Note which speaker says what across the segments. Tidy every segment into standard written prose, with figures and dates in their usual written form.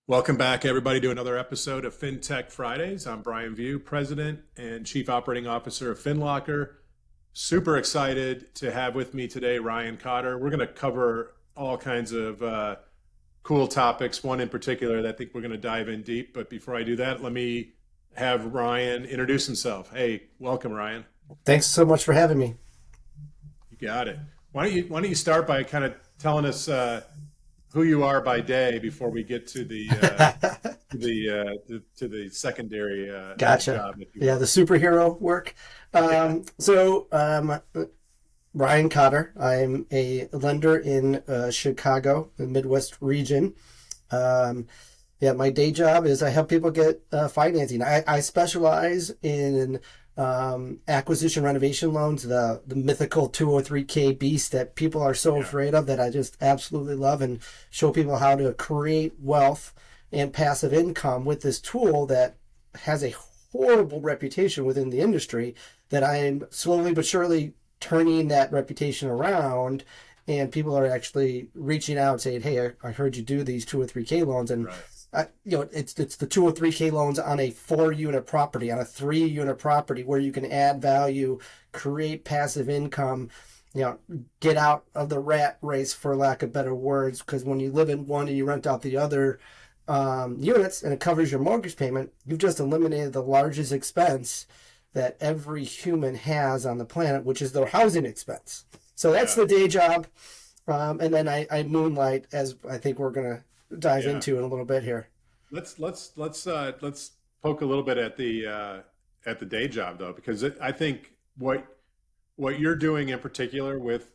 Speaker 1: Welcome back, everybody, to another episode of Fintech Fridays. I'm Brian Vieaux, President and Chief Operating Officer of FinLocker. Super excited to have with me today Ryan Cotter. We're going to cover all kinds of cool topics, one in particular that I think we're going to dive in deep. But before I do that, let me have Ryan introduce himself. Hey, welcome, Ryan.
Speaker 2: Thanks so much for having me.
Speaker 1: You got it. Why don't you start by kind of telling us who you are by day before we get to the to the secondary
Speaker 2: Gotcha.
Speaker 1: job, if you
Speaker 2: Yeah,
Speaker 1: will.
Speaker 2: the superhero work.
Speaker 1: Yeah.
Speaker 2: Ryan Cotter. I'm a lender in Chicago, the Midwest region. Um, yeah, my day job is I help people get financing. I specialize in acquisition renovation loans, the mythical 203K beast that people are so
Speaker 1: Yeah.
Speaker 2: afraid of that I just absolutely love, and show people how to create wealth and passive income with this tool that has a horrible reputation within the industry, that I am slowly but surely turning that reputation around, and people are actually reaching out saying, hey, I heard you do these 203K loans. And
Speaker 1: Right.
Speaker 2: it's the 203K loans on a 4 unit property, on a 3 unit property, where you can add value, create passive income, get out of the rat race, for lack of better words, because when you live in one and you rent out the other units and it covers your mortgage payment, you've just eliminated the largest expense that every human has on the planet, which is their housing expense. So that's
Speaker 1: Yeah.
Speaker 2: the day job. And then I moonlight, as I think we're going to dive
Speaker 1: Yeah.
Speaker 2: into in a little bit here.
Speaker 1: Let's poke a little bit at the day job, though, because I think what you're doing in particular with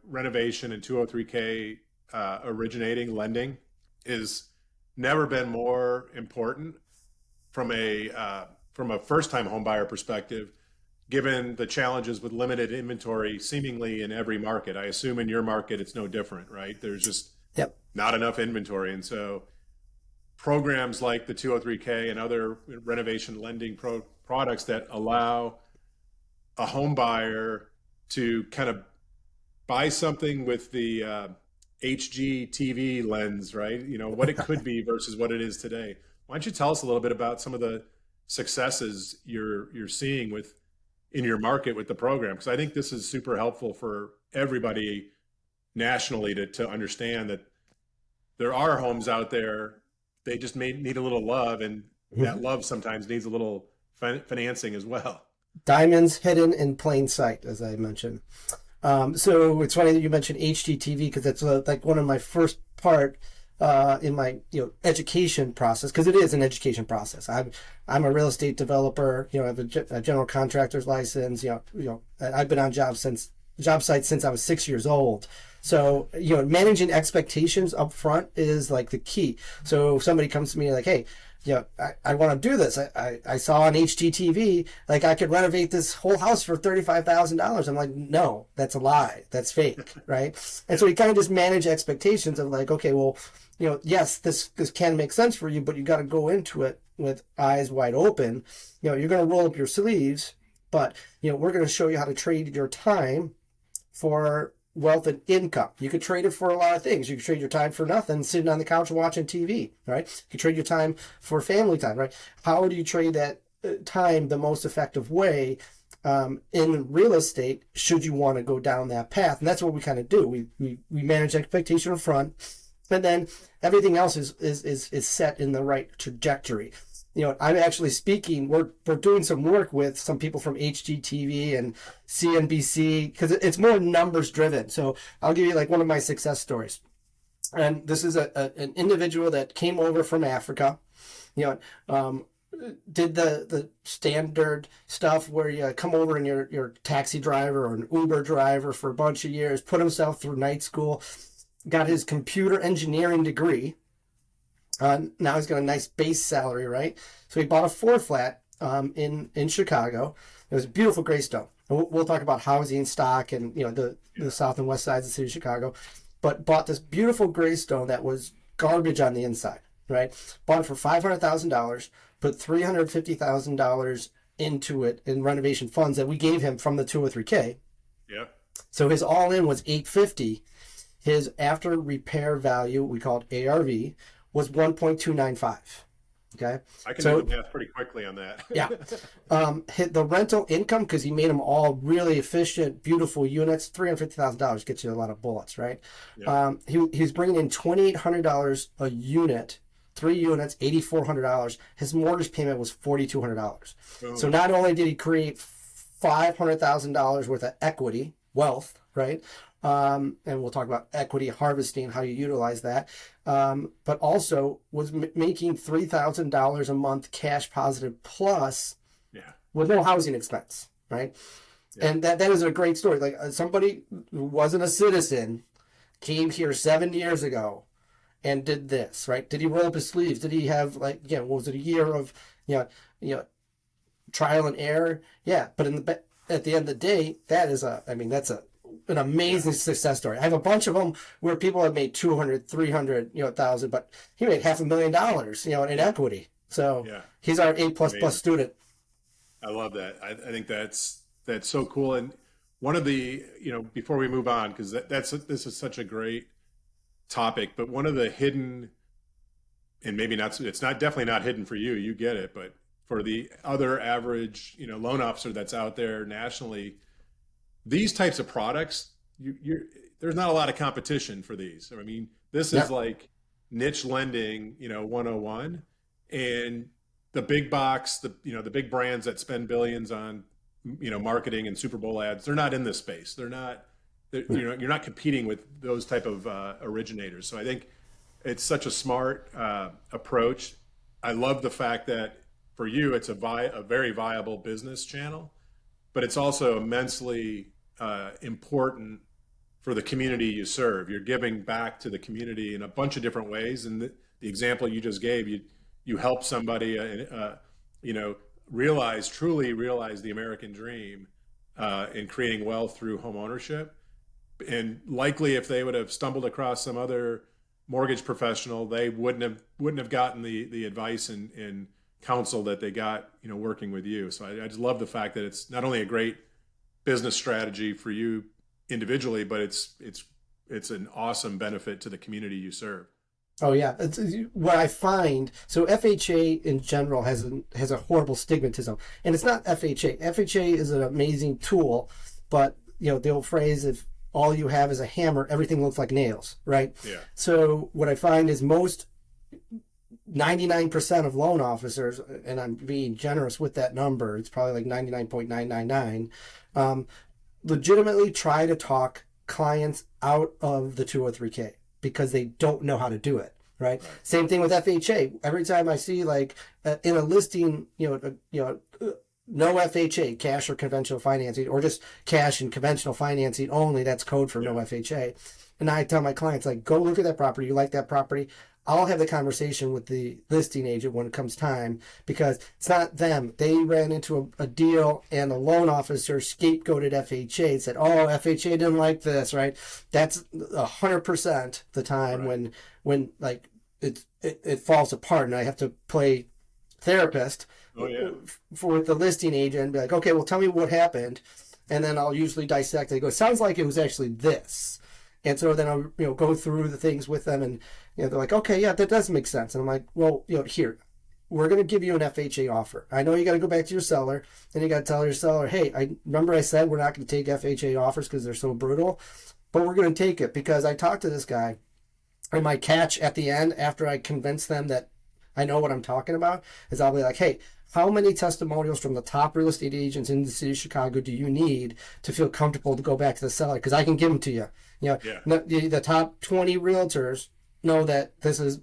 Speaker 1: renovation and 203K originating lending is never been more important from a first time home buyer perspective, given the challenges with limited inventory seemingly in every market. I assume in your market it's no different, right? There's just
Speaker 2: Yep.
Speaker 1: not enough inventory, and so programs like the 203K and other renovation lending products that allow a home buyer to kind of buy something with the HGTV lens, right? What it could be versus what it is today. Why don't you tell us a little bit about some of the successes you're seeing with in your market with the program? Because I think this is super helpful for everybody nationally to understand that there are homes out there. They just may need a little love, and that love sometimes needs a little financing as well.
Speaker 2: Diamonds hidden in plain sight, as I mentioned. So it's funny that you mentioned HGTV, because that's like one of my first part in my education process, because it is an education process. I'm a real estate developer. I have a general contractor's license. I've been on job sites since I was 6 years old. So managing expectations up front is like the key. So if somebody comes to me like, hey, I want to do this. I saw on HGTV, like, I could renovate this whole house for $35,000. I'm like, no, that's a lie. That's fake, right? And so we kind of just manage expectations of like, okay, well, yes, this can make sense for you, but you got to go into it with eyes wide open. You're going to roll up your sleeves, but we're going to show you how to trade your time for wealth and income. You could trade it for a lot of things. You could trade your time for nothing, sitting on the couch watching TV, right? You could trade your time for family time, right? How do you trade that time the most effective way in real estate, should you want to go down that path? And that's what we kind of do. We manage expectation in front, and then everything else is set in the right trajectory. I'm actually speaking. We're doing some work with some people from HGTV and CNBC, because it's more numbers driven. So I'll give you like one of my success stories. And this is an individual that came over from Africa. You did the standard stuff where you come over and you're a taxi driver or an Uber driver for a bunch of years, put himself through night school, got his computer engineering degree. Now he's got a nice base salary, right? So he bought a four flat in Chicago. It was a beautiful graystone. And we'll talk about housing stock and the south and west sides of the city of Chicago, but bought this beautiful graystone that was garbage on the inside, right? Bought it for $500,000, put $350,000 into it in renovation funds that we gave him from the 203K.
Speaker 1: Yeah.
Speaker 2: So his all in was $850. His after repair value, we call it ARV, was 1.295. Okay.
Speaker 1: I can
Speaker 2: So
Speaker 1: do the math pretty quickly on that.
Speaker 2: yeah. Hit the rental income, because he made them all really efficient, beautiful units. $350,000 gets you a lot of bullets, right?
Speaker 1: Yeah.
Speaker 2: He's bringing in $2,800 a unit, 3 units, $8,400. His mortgage payment was $4,200. So not only did he create $500,000 worth of equity, wealth, right? And we'll talk about equity harvesting, how you utilize that. But also was making $3,000 a month cash positive plus, with no housing expense, right? Yeah. And that is a great story. Like somebody who wasn't a citizen came here 7 years ago and did this, right? Did he roll up his sleeves? Did he have was it a year of trial and error? Yeah, but at the end of the day, that's an amazing success story. I have a bunch of them where people have made 200, 300, 1,000, but he made $500,000, in equity. So he's our A++ student.
Speaker 1: I love that. I think that's so cool. And one of the, before we move on, because this is such a great topic, but one of the hidden, and maybe not, it's not definitely not hidden for you, you get it, but for the other average, loan officer that's out there nationally, these types of products, there's not a lot of competition for these. I mean, this is like niche lending, 101, and the big box, the big brands that spend billions on, marketing and Super Bowl ads, they're not in this space. You're not competing with those type of originators. So I think it's such a smart approach. I love the fact that for you, it's a very viable business channel, but it's also immensely important for the community you serve. You're giving back to the community in a bunch of different ways. And the example you just gave, you help somebody, truly realize the American dream in creating wealth through home ownership. And likely, if they would have stumbled across some other mortgage professional, they wouldn't have gotten the advice and counsel that they got, working with you. So I just love the fact that it's not only a great business strategy for you individually, but it's an awesome benefit to the community you serve.
Speaker 2: Oh yeah, it's what I find. So FHA in general has a horrible stigmatism, and it's not FHA. FHA is an amazing tool, but the old phrase, if all you have is a hammer, everything looks like nails, right? Yeah. So what I find is most 99% of loan officers, and I'm being generous with that number, it's probably like 99.999, legitimately try to talk clients out of the 203K because they don't know how to do it, right? Same thing with FHA. Every time I see in a listing, no FHA, cash or conventional financing, or just cash and conventional financing only, that's code for no FHA. And I tell my clients, go look at that property. You like that property? I'll have the conversation with the listing agent when it comes time, because it's not them. They ran into a deal and the loan officer scapegoated FHA and said, oh, FHA didn't like this, right? That's 100% the time when it falls apart and I have to play therapist for the listing agent and be like, okay, well, tell me what happened. And then I'll usually dissect it. I go, sounds like it was actually this. And so then I'll go through the things with them, and they're like, okay, yeah, that does make sense. And I'm like, well, here, we're going to give you an FHA offer. I know you got to go back to your seller, and you got to tell your seller, hey, I said we're not going to take FHA offers because they're so brutal, but we're going to take it because I talked to this guy, and my catch at the end, after I convince them that I know what I'm talking about, is I'll be like, hey, how many testimonials from the top real estate agents in the city of Chicago do you need to feel comfortable to go back to the seller? Because I can give them to you. The top 20 realtors know that this is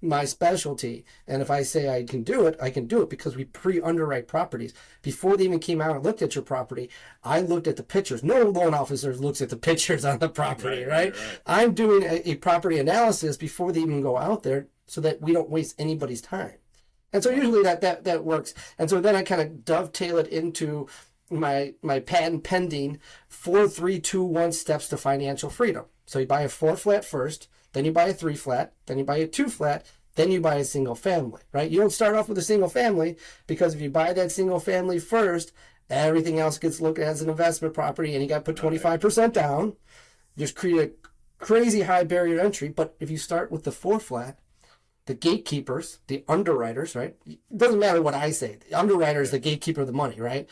Speaker 2: my specialty. And if I say I can do it, I can do it because we pre-underwrite properties. Before they even came out and looked at your property, I looked at the pictures. No loan officer looks at the pictures on the property, right? I'm doing a property analysis before they even go out there so that we don't waste anybody's time. And so usually that works. And so then I kind of dovetail it into my patent pending 4, 3, 2, 1 steps to financial freedom. So you buy a 4 flat first, then you buy a 3 flat, then you buy a 2 flat, then you buy a single family, right? You don't start off with a single family, because if you buy that single family first, everything else gets looked at as an investment property, and you got to put 25% down. Just create a crazy high barrier to entry. But if you start with the 4 flat, the gatekeepers, the underwriters, right? It doesn't matter what I say. The underwriter is the gatekeeper of the money, right?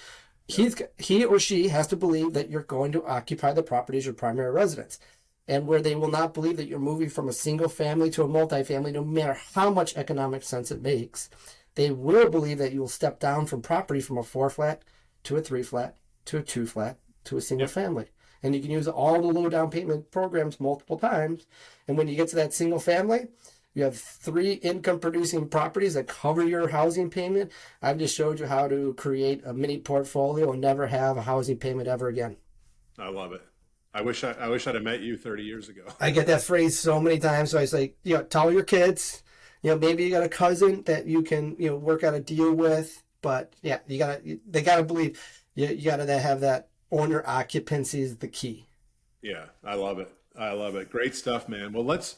Speaker 2: He or she has to believe that you're going to occupy the property as your primary residence. And where they will not believe that you're moving from a single family to a multifamily, no matter how much economic sense it makes, they will believe that you will step down from property from a 4-flat to a 3-flat to a 2-flat to a single family. And you can use all the low down payment programs multiple times. And when you get to that single family, you have 3 income producing properties that cover your housing payment. I've just showed you how to create a mini portfolio and never have a housing payment ever again.
Speaker 1: I love it. I wish I'd have met you 30 years ago.
Speaker 2: I get that phrase so many times. So I say, tell your kids, maybe you got a cousin that you can, work out a deal with. But yeah, they gotta believe you gotta have that owner occupancy is the key.
Speaker 1: Yeah, I love it. I love it. Great stuff, man. Well, let's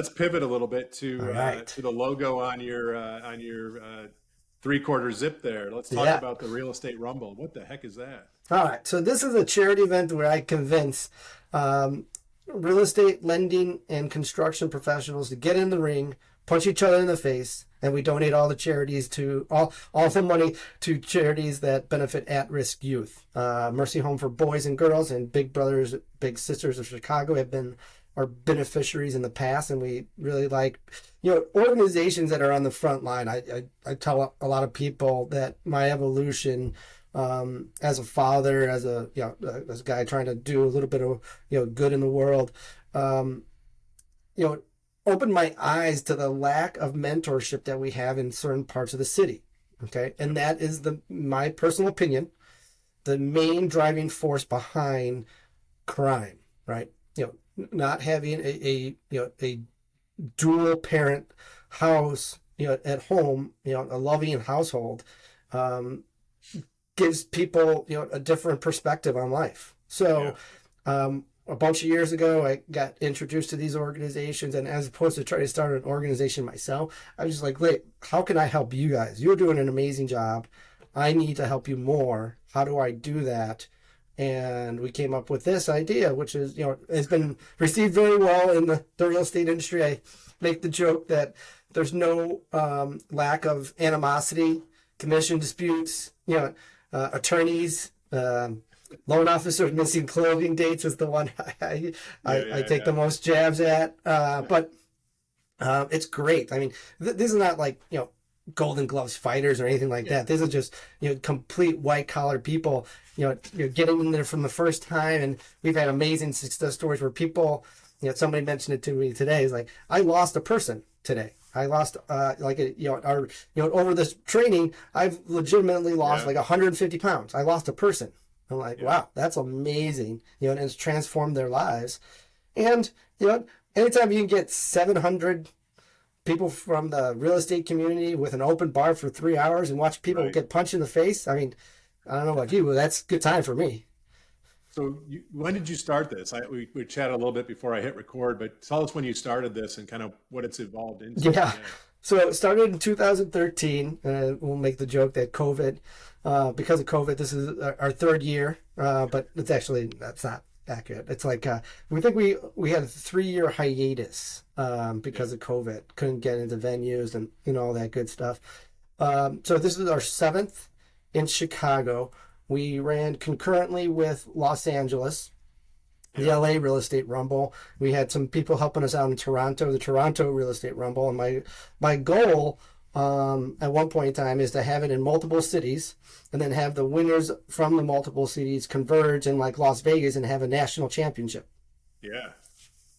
Speaker 1: pivot a little bit to the logo on your 3/4 zip there. Let's talk about the Real Estate Rumble. What the heck is that?
Speaker 2: All right. So this is a charity event where I convince real estate lending and construction professionals to get in the ring, punch each other in the face, and we donate all the charities to all the money to charities that benefit at-risk youth. Mercy Home for Boys and Girls and Big Brothers Big Sisters of Chicago have been our beneficiaries in the past, and we really like organizations that are on the front line. I tell a lot of people that my evolution as a father, as a guy trying to do a little bit of good in the world, opened my eyes to the lack of mentorship that we have in certain parts of the city. Okay, and that is my personal opinion, the main driving force behind crime. Right, not having a dual parent house at home, a loving household, gives people a different perspective on life. So a bunch of years ago I got introduced to these organizations, and as opposed to try to start an organization myself, I was just like, wait, how can I help you guys? You're doing an amazing job. I need to help you more. How do I do that? And we came up with this idea, which is, has been received very well in the real estate industry. I make the joke that there's no lack of animosity, commission disputes, attorneys, loan officers missing closing dates is the one I take the most jabs at. But it's great. I mean, this is not like, Golden Gloves fighters or anything like that. This is just complete white collar people you're getting in there from the first time. And we've had amazing success stories where people, somebody mentioned it to me today, is like, I lost a person today. I lost over this training I've legitimately lost like 150 pounds. I lost a person. I'm like, wow, that's amazing, and it's transformed their lives. And anytime you can get 700 people from the real estate community with an open bar for 3 hours and watch people get punched in the face. I mean, I don't know about you, but that's a good time for me.
Speaker 1: So when did you start this? We chatted a little bit before I hit record, but tell us when you started this and kind of what it's evolved into.
Speaker 2: Yeah. So it started in 2013. We'll make the joke that COVID, because of COVID, this is our 3rd year, but that's not accurate. It's like we think we had a 3-year hiatus because of COVID. Couldn't get into venues and all that good stuff. So this is our 7th in Chicago. We ran concurrently with Los Angeles, the LA Real Estate Rumble. We had some people helping us out in Toronto, the Toronto Real Estate Rumble. And my goal at one point in time is to have it in multiple cities, and then have the winners from the multiple cities converge in like Las Vegas and have a national championship.
Speaker 1: Yeah.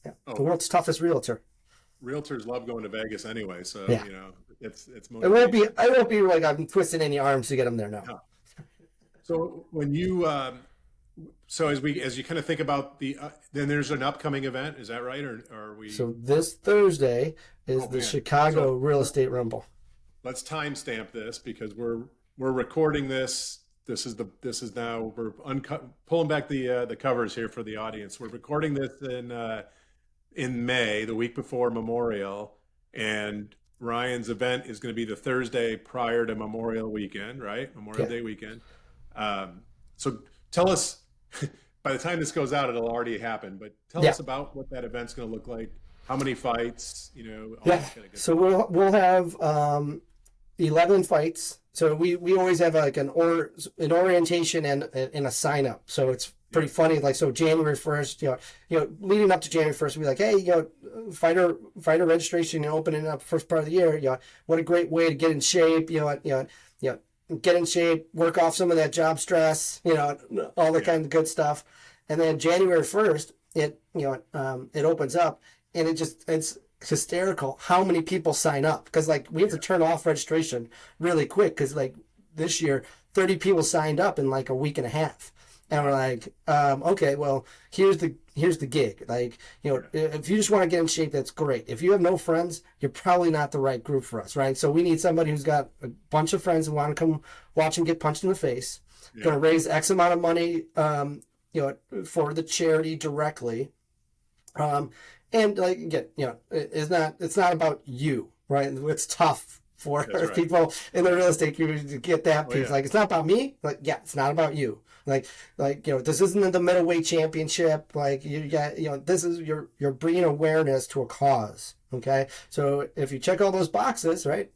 Speaker 2: The world's toughest realtor.
Speaker 1: Realtors love going to Vegas anyway, so it's
Speaker 2: motivating. I won't be like I'm twisting any arms to get them there now. No.
Speaker 1: So when you as you kind of think about then there's an upcoming event, is that right, or are we?
Speaker 2: So this Thursday is the Chicago Real Estate Rumble.
Speaker 1: Let's timestamp this because we're recording this. This is now we're pulling back the covers here for the audience. We're recording this in May, the week before Memorial, and Ryan's event is going to be the Thursday prior to Memorial weekend, right? Memorial Day weekend. So tell us, by the time this goes out, it'll already happen, but tell us about what that event's going to look like. how many fights, all
Speaker 2: Yeah.
Speaker 1: that kind of good
Speaker 2: So
Speaker 1: stuff.
Speaker 2: we'll have 11 fights. So we always have like an orientation and a sign up. So it's pretty
Speaker 1: Yeah,
Speaker 2: funny. Like, so January 1st, leading up to January 1st, we'll be like, hey, fighter registration and opening up first part of the year. What a great way to get in shape. Get in shape, work off some of that job stress. All the
Speaker 1: yeah,
Speaker 2: kind of good stuff. And then January 1st, it opens up, and it's hysterical how many people sign up, because like we have to
Speaker 1: yeah,
Speaker 2: turn off registration really quick, because like this year 30 people signed up in like a week and a half, and we're
Speaker 1: wow,
Speaker 2: like, okay, well, here's the gig. Like,
Speaker 1: yeah,
Speaker 2: if you just want to get in shape, that's great. If you have no friends, you're probably not the right group for us, right? So we need somebody who's got a bunch of friends who want to come watch and get punched in the face, going
Speaker 1: yeah,
Speaker 2: to raise X amount of money, for the charity directly. Um, and like, again, it's not about you, right? It's tough for
Speaker 1: that's right.
Speaker 2: people in the real estate community to get that
Speaker 1: Oh
Speaker 2: piece.
Speaker 1: yeah,
Speaker 2: Like, it's not about me. Like, yeah, it's not about you. This isn't the middleweight championship. Like, you got, this is you're bringing awareness to a cause. Okay, so if you check all those boxes, right?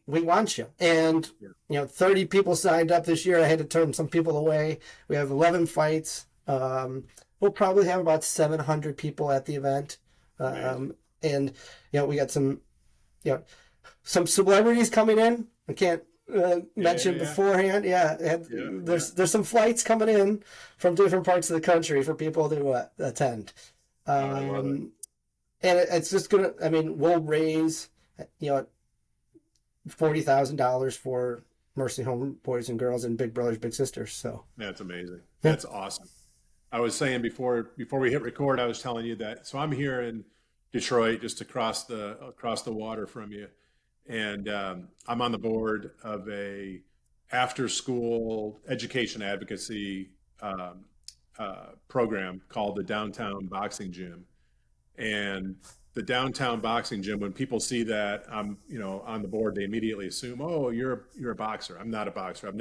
Speaker 2: We want you. And,
Speaker 1: yeah,
Speaker 2: 30 people signed up this year. I had to turn some people away. We have 11 fights. We'll probably have about 700 people at the event.
Speaker 1: amazing.
Speaker 2: And, we got some celebrities coming in. I can't
Speaker 1: Yeah, yeah,
Speaker 2: mention
Speaker 1: yeah,
Speaker 2: beforehand. Yeah.
Speaker 1: yeah,
Speaker 2: And
Speaker 1: yeah.
Speaker 2: there's some flights coming in from different parts of the country for people to attend.
Speaker 1: Oh, I love it.
Speaker 2: And it's just we'll raise, you know, $40,000 for nursing home boys and girls and Big Brothers Big Sisters. So
Speaker 1: That's amazing.
Speaker 2: yeah,
Speaker 1: That's awesome. I was saying before we hit record, I was telling you that. So I'm here in Detroit, just across the water from you, and I'm on the board of a after school education advocacy program called the Downtown Boxing Gym. And the downtown boxing gym, when people see that I'm on the board, they immediately assume, oh, you're a boxer. I'm not a boxer. I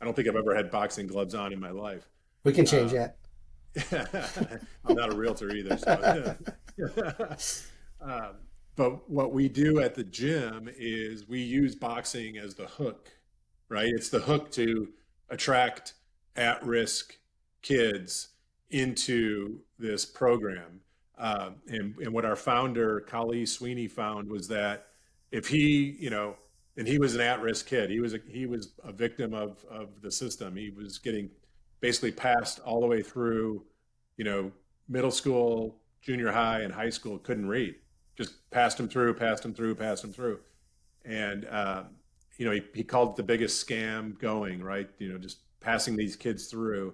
Speaker 1: don't think I've ever had boxing gloves on in my life.
Speaker 2: we can change
Speaker 1: Uh,
Speaker 2: that.
Speaker 1: I'm not a realtor either. So, um, but what we do at the gym is we use boxing as the hook, right? It's the hook to attract at-risk kids into this program. And what our founder, Kali Sweeney, found was that if and he was an at-risk kid. He was a victim of the system. He was getting basically passed all the way through, you know, middle school, junior high, and high school. Couldn't read. Just passed him through, passed him through, passed him through. And he called it the biggest scam going, right? Just passing these kids through.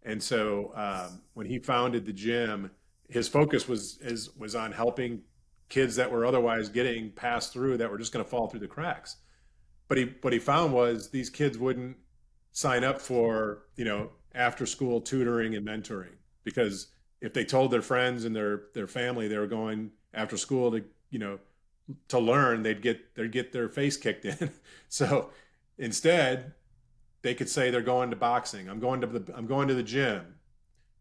Speaker 1: And so when he founded the gym, his focus was on helping kids that were otherwise getting passed through, that were just going to fall through the cracks. But what he found was these kids wouldn't sign up for after school tutoring and mentoring, because if they told their friends and their family they were going after school to learn, they'd get their face kicked in. So instead, they could say they're going to boxing. I'm going to the gym.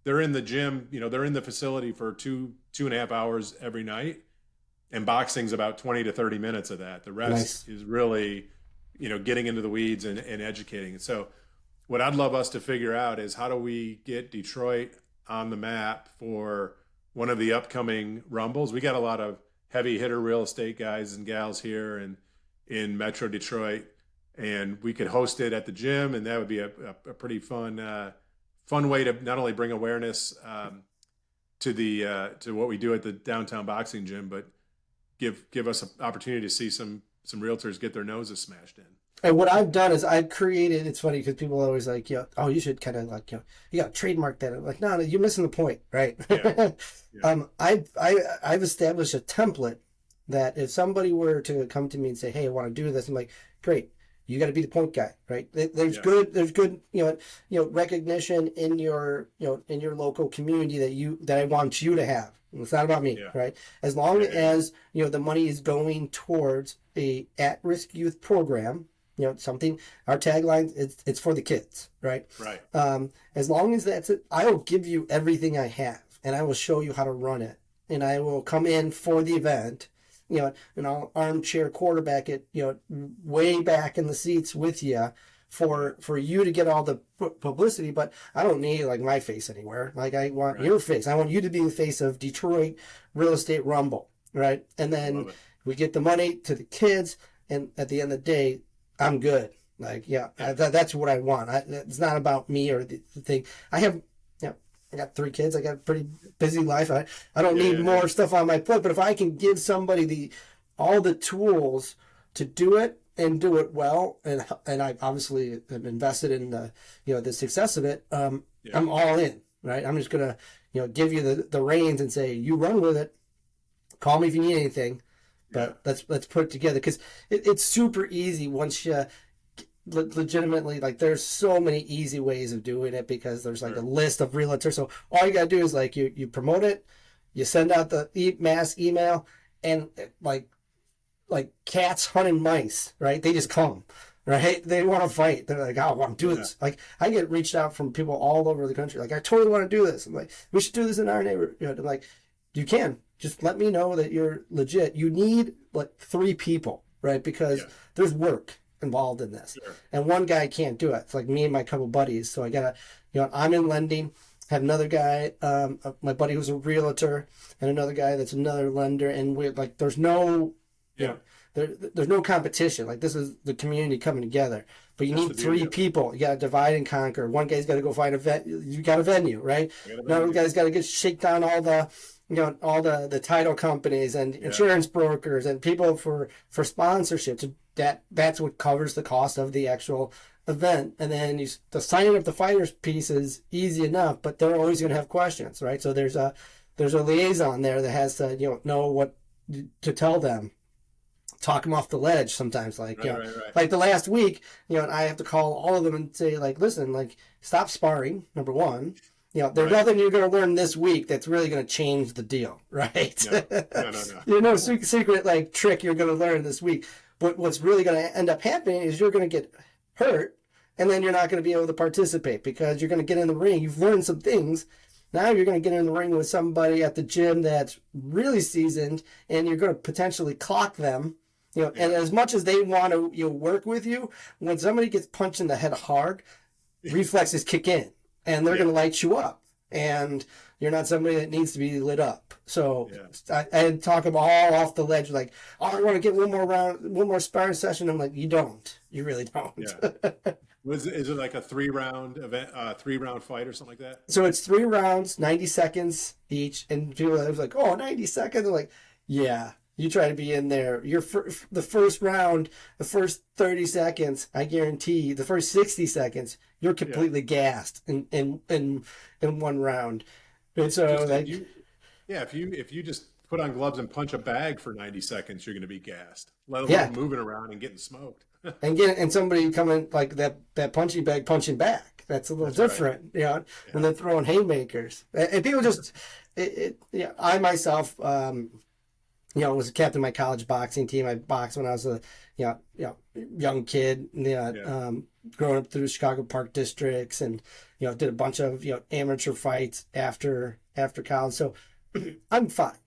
Speaker 1: They're in the gym, they're in the facility for 2.5 hours every night. And boxing's about 20 to 30 minutes of that. The
Speaker 2: Nice.
Speaker 1: rest is really, getting into the weeds and educating. So what I'd love us to figure out is, how do we get Detroit on the map for one of the upcoming Rumbles? We got a lot of heavy hitter real estate guys and gals here and in Metro Detroit, and we could host it at the gym, and that would be a pretty fun way to not only bring awareness to what we do at the downtown boxing gym, but give us an opportunity to see some realtors get their noses smashed in.
Speaker 2: And what I've done is I've created. It's funny because people are always like, oh, you should kind of like, you got to trademark that. I'm like, no, you're missing the point, right?
Speaker 1: Yeah, yeah,
Speaker 2: I've established a template that if somebody were to come to me and say, hey, I want to do this, I'm like, great. You got to be the point guy, right? There's
Speaker 1: yeah,
Speaker 2: good, recognition in your, in your local community that I want you to have. It's not about me,
Speaker 1: yeah,
Speaker 2: right? As long
Speaker 1: yeah, yeah,
Speaker 2: as, the money is going towards a at-risk youth program, something, our tagline, it's for the kids, right?
Speaker 1: right.
Speaker 2: As long as that's it, I will give you everything I have, and I will show you how to run it. and I will come in for the event, and I'll armchair quarterback it, way back in the seats with you for you to get all the publicity. But I don't need like my face anywhere. Like I want your face. I want you to be the face of Detroit Real Estate Rumble, right? And then we get the money to the kids, and at the end of the day, I'm good. Like, that's what I want. It's not about me or the thing. I got 3 kids. I got a pretty busy life. I don't need more stuff on my plate. But if I can give somebody all the tools to do it and do it well, and I obviously am invested in the success of it, I'm all in, right? I'm just gonna give you the reins and say, you run with it. Call me if you need anything, but let's put it together, because it's super easy once you legitimately, like, there's so many easy ways of doing it, because there's like a list of realtors. So all you gotta do is like you promote it, you send out the mass email, and like cats hunting mice, right? They just come, right? They want to fight. They're like, oh, I want to do this. Like, I get reached out from people all over the country. Like, I totally want to do this. I'm like, we should do this in our neighborhood. I'm like, you can. Just let me know that you're legit. You need like 3 people, right? Because there's work involved in this. And one guy can't do it. It's like me and my couple buddies. So I got to, I'm in lending, have another guy, my buddy who's a realtor, and another guy that's another lender. And we're like, there's no, there's no competition. Like, this is the community coming together. But you need 3 people. You got to divide and conquer. One guy's got to go find you got a venue, right? Another guy's got to shake down all the, all the title companies and insurance brokers and people for sponsorships. That's what covers the cost of the actual event. And then the signing up the fighters piece is easy enough, but they're always going to have questions, right? So there's a liaison there that has to know what to tell them. Talk them off the ledge sometimes, like like the last week, I have to call all of them and say, like, listen, like, stop sparring. Number one, there's nothing you're going to learn this week that's really going to change the deal, right? No. There's no secret like trick you're going to learn this week. But what's really going to end up happening is you're going to get hurt, and then you're not going to be able to participate, because you're going to get in the ring. You've learned some things. Now you're going to get in the ring with somebody at the gym that's really seasoned, and you're going to potentially clock them. And as much as they want to work with you, when somebody gets punched in the head hard, reflexes kick in, and they're going to light you up. And you're not somebody that needs to be lit up. So I talk them all off the ledge, like, oh, I want to get one more sparring session. I'm like, you don't. You really don't.
Speaker 1: Is it like a 3-round event, 3-round fight or something like that?
Speaker 2: So it's 3 rounds, 90 seconds each. And people are like, oh, 90 seconds? I'm like, yeah. You try to be in there. The first round, the first 30 seconds, I guarantee the first 60 seconds, you're completely gassed in one round. And so
Speaker 1: if you just put on gloves and punch a bag for 90 seconds, you're going to be gassed. Let alone moving around and getting smoked.
Speaker 2: and somebody coming like that punching bag punching back. That's a little different, when they're throwing haymakers. And people just, I myself, was a captain of my college boxing team. I boxed when I was a young kid, growing up through the Chicago Park districts, and did a bunch of amateur fights after college. So I'm fine.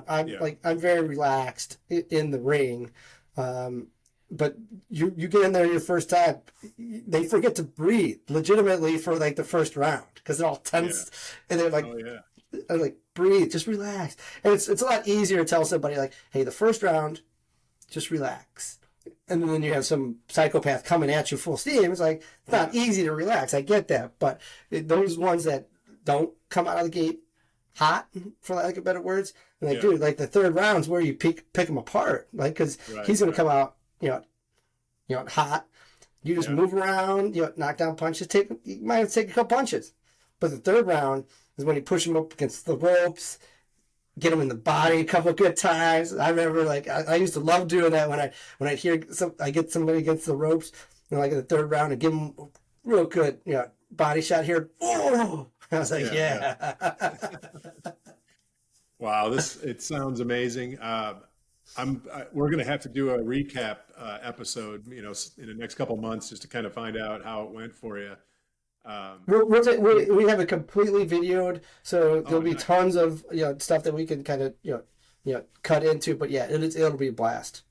Speaker 2: I'm very relaxed in the ring. But you get in there your first time, they forget to breathe legitimately for like the first round, because they're all tense and they're like, I'm like, breathe, just relax. And it's a lot easier to tell somebody, like, hey, the first round, just relax. And then you have some psychopath coming at you full steam. It's like, it's not easy to relax. I get that. But those ones that don't come out of the gate hot, for lack of better words, and like, dude, like the third round's where you pick them apart, like, because he's going to come out, hot. You just move around, knock down punches. You might have to take a couple punches. But the third round is when you push them up against the ropes, get them in the body a couple of good times. I remember, like, I used to love doing that when I hear I get somebody against the ropes, like in the third round, and give them a real good, body shot here. Oh, I was like,
Speaker 1: Wow, it sounds amazing. We're going to have to do a recap episode, in the next couple of months, just to kind of find out how it went for you.
Speaker 2: We have it completely videoed, so there'll be
Speaker 1: nice.
Speaker 2: tons of stuff that we can kind of cut into. But yeah, it'll be a blast.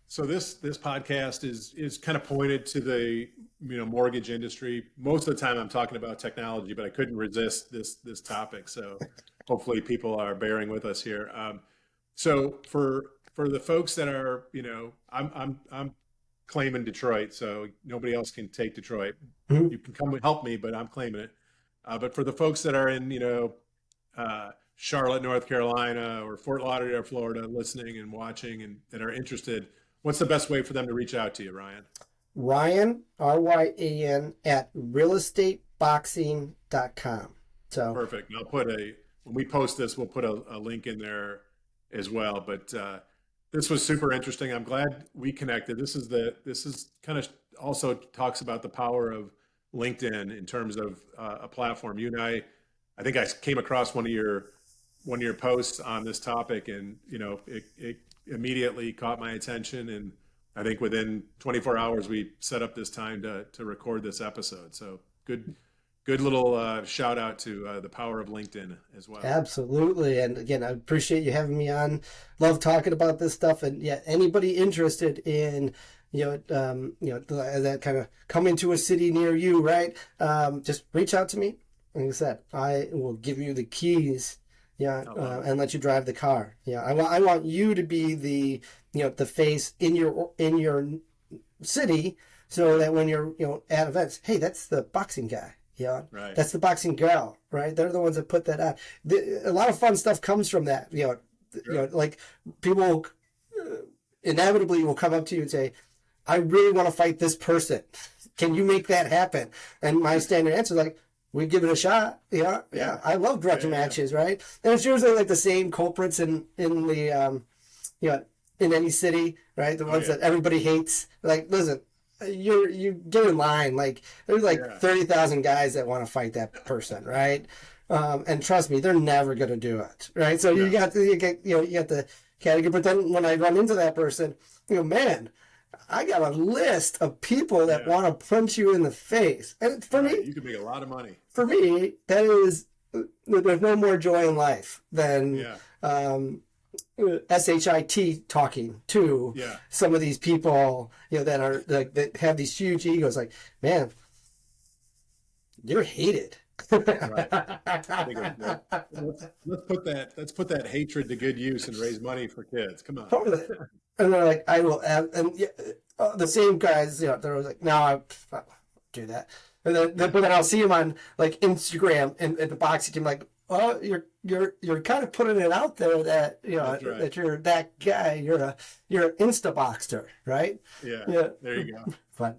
Speaker 1: So this podcast is kind of pointed to the mortgage industry. Most of the time I'm talking about technology, but I couldn't resist this topic. So hopefully people are bearing with us here. So for the folks that are, I'm claiming Detroit, so nobody else can take Detroit.
Speaker 2: Mhm.
Speaker 1: You can come and help me, but I'm claiming it. But for the folks that are in, Charlotte, North Carolina, or Fort Lauderdale, Florida, listening and watching and that are interested, what's the best way for them to reach out to you, Ryan?
Speaker 2: Ryan, Ryan at realestateboxing.com. So
Speaker 1: Perfect. And when we post this, we'll put a link in there as well. But this was super interesting. I'm glad we connected. This is kind of also talks about the power of LinkedIn in terms of a platform. You and I think I came across one of your posts on this topic, and it immediately caught my attention. And I think within 24 hours we set up this time to record this episode. So good little shout out to the power of LinkedIn as well.
Speaker 2: absolutely. And again, I appreciate you having me on. Love talking about this stuff. And yeah, anybody interested in that kind of coming to a city near you, right? Just reach out to me. Like I said, I will give you the keys, and let you drive the car. Yeah, I want you to be the face in your city, so that when you're at events, hey, that's the boxing guy. Yeah,
Speaker 1: Right.
Speaker 2: that's the boxing girl, right? They're the ones that put that on. A lot of fun stuff comes from that.
Speaker 1: Sure.
Speaker 2: Like people inevitably will come up to you and say, I really want to fight this person. Can you make that happen? And my standard answer is like, we give it a shot. Yeah. I love grudge matches, right? And it's usually like the same culprits in the in any city, right? The ones that everybody hates. Like, listen, you get in line. Like, there's like 30,000 guys that want to fight that person, right? And trust me, they're never going to do it, right? So you got the category. But then when I run into that person, man, I got a list of people that want to punch you in the face. And for me,
Speaker 1: you can make a lot of money.
Speaker 2: For me, that is, there's no more joy in life than SHIT talking to some of these people, that have these huge egos. Like, man, you're hated.
Speaker 1: Right. Let's put that hatred to good use and raise money for kids. Come on.
Speaker 2: Totally. And they're like, I will, and the same guys, they're always like, no, I won't do that. And but then I'll see them on like Instagram and the boxing team, like, well, you're kind of putting it out there that that you're that guy. You're an Insta boxer, right?
Speaker 1: Yeah. There you go.
Speaker 2: Fun.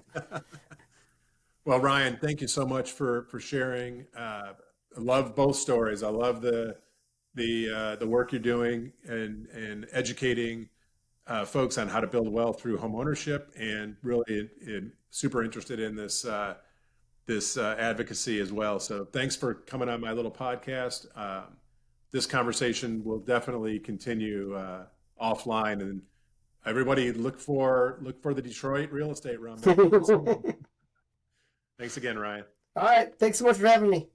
Speaker 1: Well, Ryan, thank you so much for sharing. I love both stories. I love the work you're doing and educating folks on how to build wealth through home ownership, and really super interested in this advocacy as well. So thanks for coming on my little podcast. This conversation will definitely continue offline, and everybody look for the Detroit real estate room. Thanks again, Ryan.
Speaker 2: All right. Thanks so much for having me.